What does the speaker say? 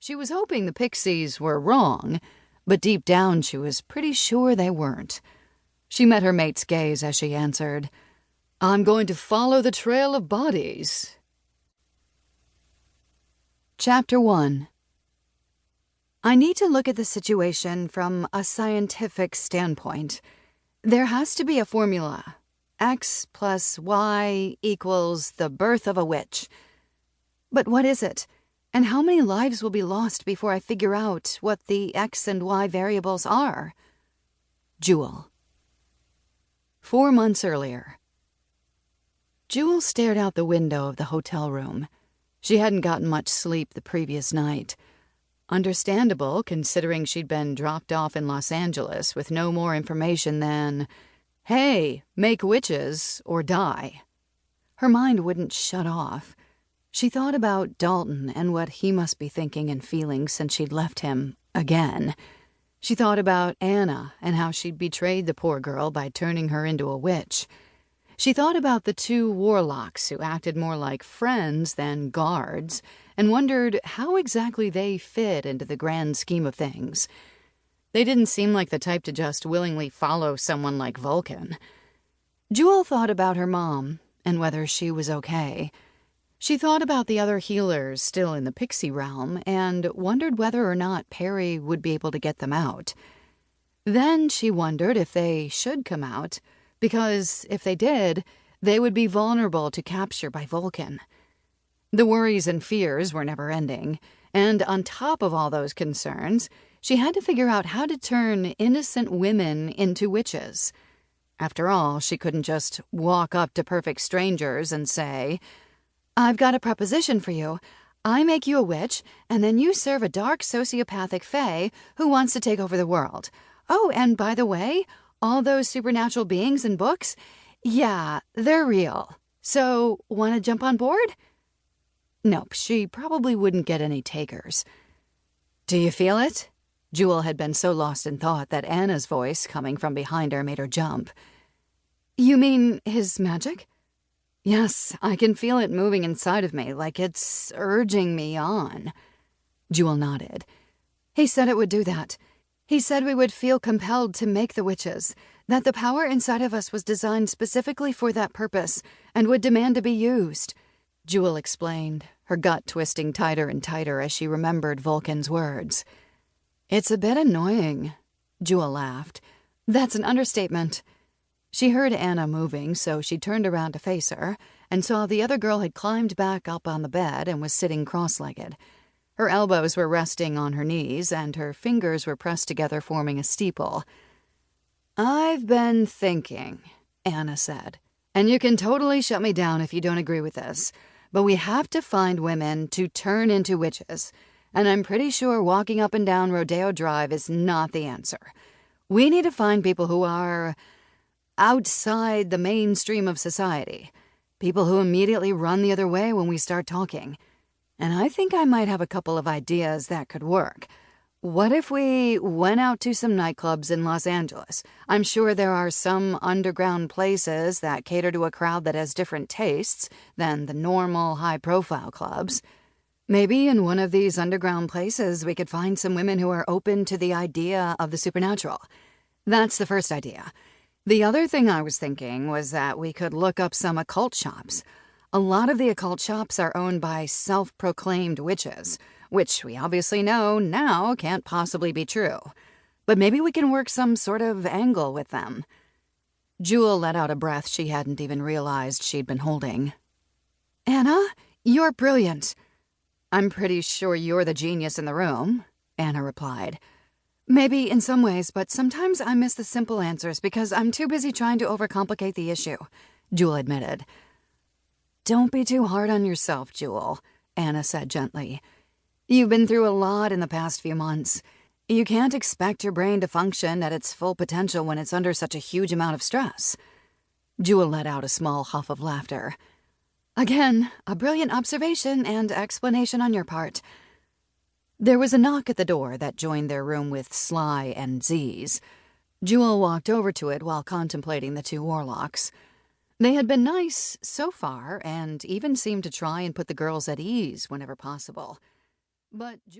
She was hoping the pixies were wrong, but deep down she was pretty sure they weren't. She met her mate's gaze as she answered, "I'm going to follow the trail of bodies." Chapter 1. I need to look at the situation from a scientific standpoint. There has to be a formula. X plus Y equals the birth of a witch. But what is it? And how many lives will be lost before I figure out what the X and Y variables are? Jewel. 4 months earlier. Jewel stared out the window of the hotel room. She hadn't gotten much sleep the previous night. Understandable, considering she'd been dropped off in Los Angeles with no more information than, "Hey, make witches or die." Her mind wouldn't shut off. She thought about Dalton and what he must be thinking and feeling since she'd left him again. She thought about Anna and how she'd betrayed the poor girl by turning her into a witch. She thought about the 2 warlocks who acted more like friends than guards and wondered how exactly they fit into the grand scheme of things. They didn't seem like the type to just willingly follow someone like Volcan. Jewel thought about her mom and whether she was okay. She thought about the other healers still in the pixie realm and wondered whether or not Perry would be able to get them out. Then she wondered if they should come out, because if they did, they would be vulnerable to capture by Volcan. The worries and fears were never ending, and on top of all those concerns, she had to figure out how to turn innocent women into witches. After all, she couldn't just walk up to perfect strangers and say, "I've got a proposition for you. I make you a witch, and then you serve a dark sociopathic fae who wants to take over the world. Oh, and by the way, all those supernatural beings in books, yeah, they're real. So, want to jump on board?" Nope, she probably wouldn't get any takers. "Do you feel it?" Jewel had been so lost in thought that Anna's voice coming from behind her made her jump. "You mean his magic?" "Yes, I can feel it moving inside of me, like it's urging me on." Jewel nodded. "He said it would do that. He said we would feel compelled to make the witches, that the power inside of us was designed specifically for that purpose and would demand to be used." Jewel explained, her gut twisting tighter and tighter as she remembered Volcan's words. "It's a bit annoying," Jewel laughed. "That's an understatement." She heard Anna moving, so she turned around to face her and saw the other girl had climbed back up on the bed and was sitting cross-legged. Her elbows were resting on her knees, and her fingers were pressed together, forming a steeple. "I've been thinking," Anna said, "and you can totally shut me down if you don't agree with this, but we have to find women to turn into witches, and I'm pretty sure walking up and down Rodeo Drive is not the answer. We need to find people who are outside the mainstream of society, people who immediately run the other way when we start talking. And I think I might have a couple of ideas that could work. What if we went out to some nightclubs in Los Angeles? I'm sure there are some underground places that cater to a crowd that has different tastes than the normal high-profile clubs. Maybe in one of these underground places we could find some women who are open to the idea of the supernatural. That's the first idea. The other thing I was thinking was that we could look up some occult shops. A lot of the occult shops are owned by self-proclaimed witches, which we obviously know now can't possibly be true. But maybe we can work some sort of angle with them." Jewel let out a breath she hadn't even realized she'd been holding. "Anna, you're brilliant." "I'm pretty sure you're the genius in the room," Anna replied. "Maybe in some ways, but sometimes I miss the simple answers because I'm too busy trying to overcomplicate the issue," Jewel admitted. "Don't be too hard on yourself, Jewel," Anna said gently. "You've been through a lot in the past few months. You can't expect your brain to function at its full potential when it's under such a huge amount of stress." Jewel let out a small huff of laughter. "Again, a brilliant observation and explanation on your part." There was a knock at the door that joined their room with Sly and Z's. Jewel walked over to it while contemplating the 2 warlocks. They had been nice so far and even seemed to try and put the girls at ease whenever possible. But Jewel